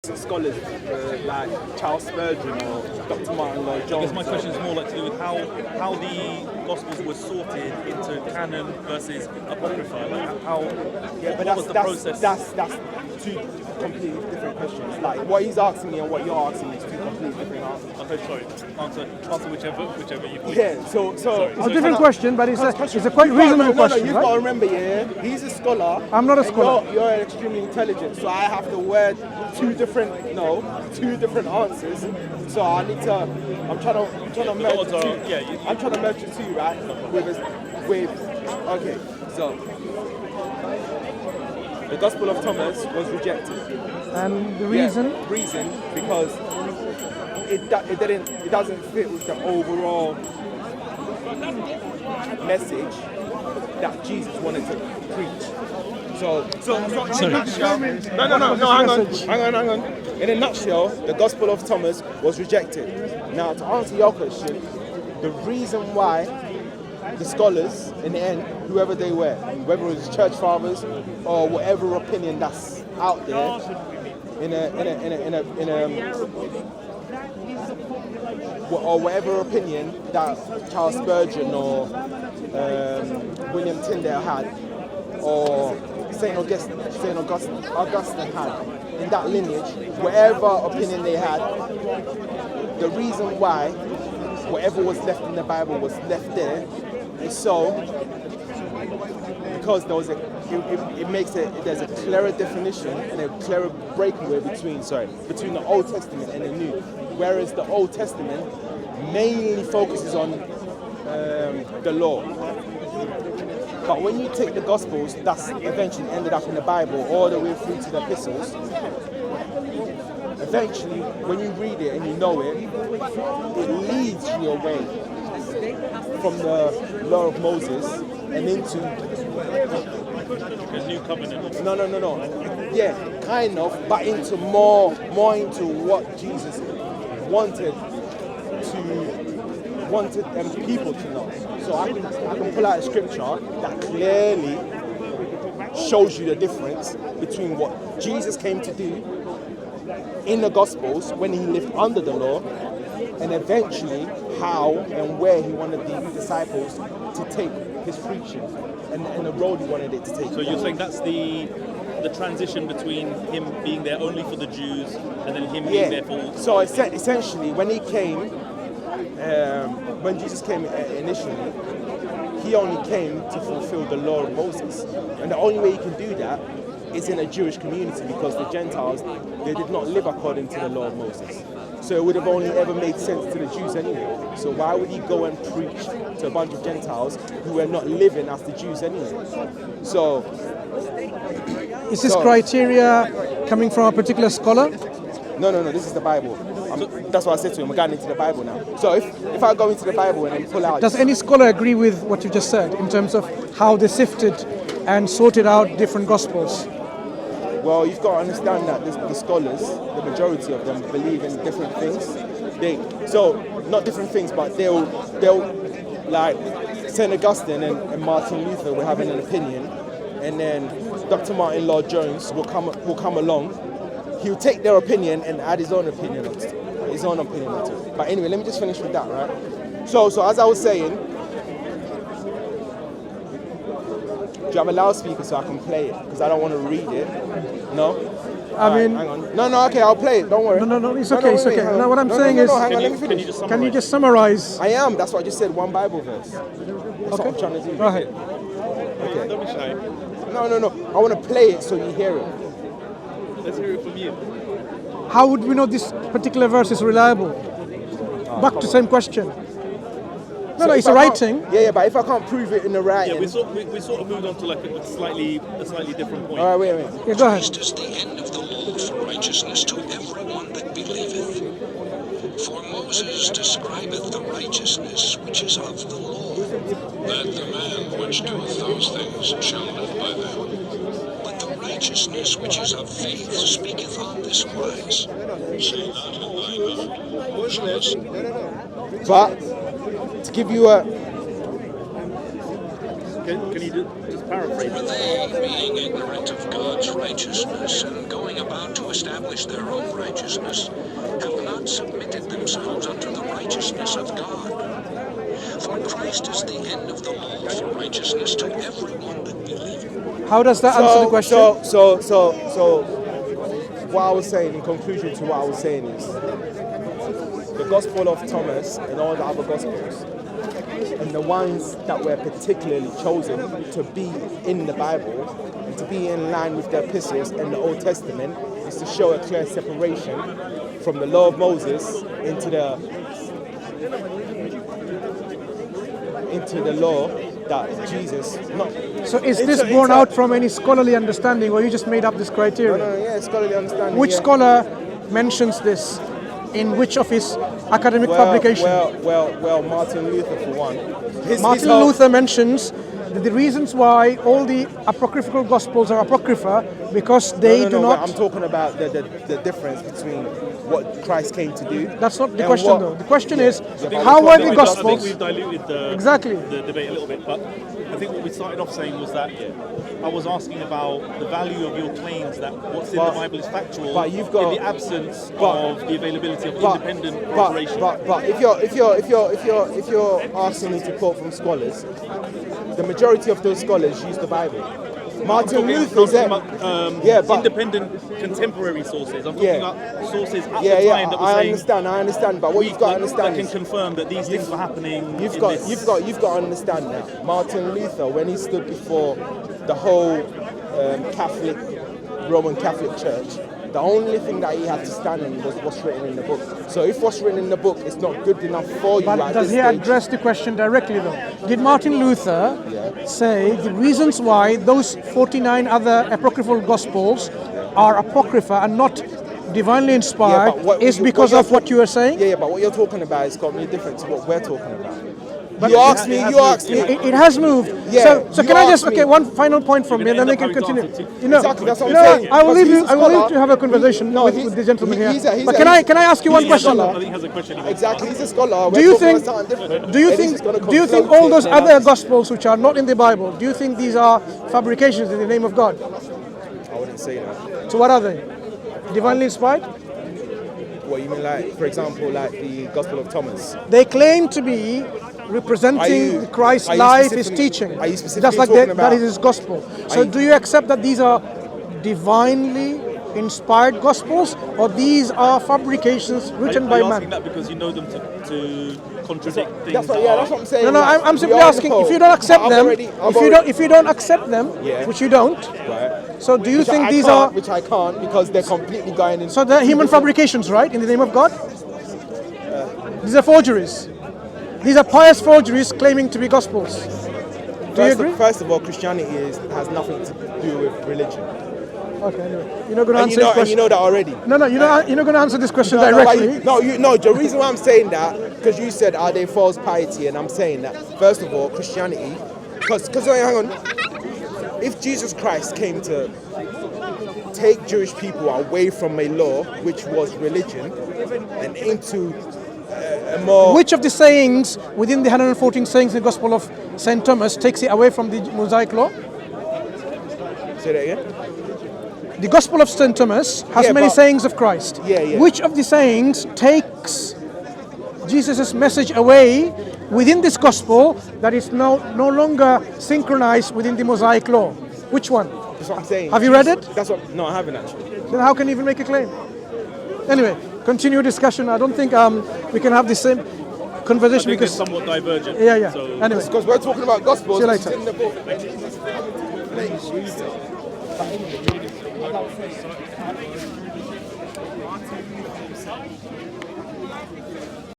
Scholars like Charles Spurgeon or Dr. Martin Lloyd Jones. I guess my question is more like to do with how the Gospels were sorted into canon versus apocrypha. Like how what was the process? That's two completely different questions. Like what he's asking me and what you're asking me is two completely different answers. Okay, sorry. Answer whichever you want. Yeah. So a different question, but it's a quite reasonable question. You've got to remember, yeah, he's a scholar. I'm not a scholar. You're extremely intelligent, so I have to word two different answers. So I need to. I'm trying to merge the two. Yeah, I'm trying to merge the two, right? Okay. So the Gospel of Thomas was rejected. And the reason? Yeah, reason because it doesn't fit with the overall message that Jesus wanted to preach. So in a nutshell, hang on. In a nutshell, the Gospel of Thomas was rejected. Now, to answer your question, the reason why the scholars, in the end, whoever they were, whether it was church fathers or whatever opinion that's out there, or whatever opinion that Charles Spurgeon or William Tyndale had, or Saint Augustine had, in that lineage, whatever opinion they had, the reason why whatever was left in the Bible was left there is so because there's a clearer definition and a clearer breakaway between the Old Testament and the New, whereas the Old Testament mainly focuses on the law. But when you take the Gospels, that's eventually ended up in the Bible all the way through to the epistles. Eventually, when you read it and you know it, it leads you away from the law of Moses and into the new covenant. No. Yeah, kind of, but into more into what Jesus wanted people to know. So I can pull out a scripture that clearly shows you the difference between what Jesus came to do in the Gospels when he lived under the law, and eventually how and where he wanted the disciples to take his preaching and the road he wanted it to take. So you're saying that's the transition between him being there only for the Jews and then him being there for all. So essentially, when Jesus came initially, he only came to fulfill the law of Moses, and the only way he can do that is in a Jewish community, because the Gentiles, they did not live according to the law of Moses. So it would have only ever made sense to the Jews anyway. So why would he go and preach to a bunch of Gentiles who were not living as the Jews anyway? So is this criteria coming from a particular scholar? No, this is the Bible. That's what I said to him. We're going into the Bible now. So if I go into the Bible and then pull out... Does any scholar agree with what you just said in terms of how they sifted and sorted out different Gospels? Well, you've got to understand that the scholars, the majority of them, believe in different things. Not different things, but they'll like St. Augustine and Martin Luther were having an opinion, and then Dr. Martin Lloyd Jones will come along. He'll take their opinion and add his own opinion onto it. But anyway, let me just finish with that, right? So as I was saying, do you have a loudspeaker so I can play it? Because I don't want to read it. No? Hang on. No, okay, I'll play it. Don't worry. No, it's okay, it's okay. Now what I'm saying is, hang on, let me finish. Can you just summarize? I am. That's what I just said. One Bible verse. That's what I'm trying to do. Go ahead. Okay. Don't be shy. No. I want to play it so you hear it. Let's hear it from you. How would we know this particular verse is reliable? Back to the same question. No, it's a writing. Yeah, but if I can't prove it in the writing... Yeah, we sort of moved on to like a slightly different point. All right, wait. Yeah, go ahead. Christ is the end of the law for righteousness to everyone that believeth. For Moses describeth the righteousness which is of the law, that the man which doeth those things shall live by them. But the righteousness which is of faith speaketh on this wise. Say not in thine heart, But to give you a... Can you just paraphrase? For they, being ignorant of God's righteousness and going going about to establish their own righteousness, have not submitted themselves unto the righteousness of God. For Christ is the end of the law for righteousness to everyone that believeth. How does that answer the question? So, what I was saying, in conclusion to what I was saying is, the Gospel of Thomas and all the other Gospels, and the ones that were particularly chosen to be in the Bible and to be in line with the epistles and the Old Testament, is to show a clear separation from the law of Moses into the law that Jesus. So is this borne out from any scholarly understanding, or you just made up this criteria? No, yeah, scholarly understanding. Which scholar mentions this in which of his academic publications? Well, Martin Luther for one. Martin Luther mentions that the reasons why all the apocryphal gospels are apocrypha because they do not. I'm talking about the difference between what Christ came to do. That's not the question, though. The question is, how are the gospels? I think we've diluted the debate a little bit, but I think what we started off saying was that I was asking about the value of your claims that what's in the Bible is factual, but you've got, in the absence of the availability of independent corroboration. But if you're asking me to quote from scholars, the majority of those scholars use the Bible. Martin Luther said, independent contemporary sources. I'm talking about sources at the time that were saying. I understand. But what you've got to understand that can confirm that these things were happening. You've got to understand that Martin Luther, when he stood before the whole Roman Catholic Church, the only thing that he had to stand on was what's written in the book. So if what's written in the book is not good enough for you, but does he address the question directly though? Did Martin Luther say the reasons why those 49 other apocryphal gospels are apocrypha and not divinely inspired is because of what you are saying? Yeah, but what you're talking about is completely different to what we're talking about. But you asked me. It has moved. Yeah. So can I just one final point from me, and then we can continue. Exactly. That's what I'm saying. I will leave you. I will leave you to have a conversation with the gentleman here. But can I ask you one question? I think he has a question. Exactly. He's a scholar. Do you think all those other gospels which are not in the Bible, do you think these are fabrications in the name of God? I wouldn't say that. So what are they? Divinely inspired? What you mean, like, for example, like the Gospel of Thomas? They claim to be representing Christ's life, his teaching. Are you specifically just like talking about, that is his gospel. So do you accept that these are divinely inspired gospels, or these are fabrications written by man? Are you asking that because you know them to contradict things? That's what I'm saying. No, I'm simply asking, if you don't accept them, if you don't accept them, which you don't, so do you think these are... Which I can't, because they're completely going in... So they're human fabrications, right, in the name of God? These are forgeries. These are pious forgeries claiming to be gospels. Do you agree? First of all, Christianity has nothing to do with religion. Okay, anyway. You're not going to answer this question. And you know that already. No, you're not going to answer this question directly. No, the reason why I'm saying that, because you said, are they false piety? And I'm saying that, first of all, Christianity, because hang on, if Jesus Christ came to take Jewish people away from a law, which was religion, and into a more... Which of the sayings within the 114 sayings in the Gospel of St. Thomas takes it away from the Mosaic law? Say that again? The Gospel of St. Thomas has many sayings of Christ. Which of the sayings takes Jesus' message away within this Gospel that is no longer synchronized within the Mosaic law? Which one? That's what I'm saying. Have you read it? No, I haven't actually. Then how can you even make a claim? Anyway, continue discussion. I don't think we can have the same conversation because it's somewhat divergent. Yeah. So anyway, because we're talking about gospels. See you later. In the book.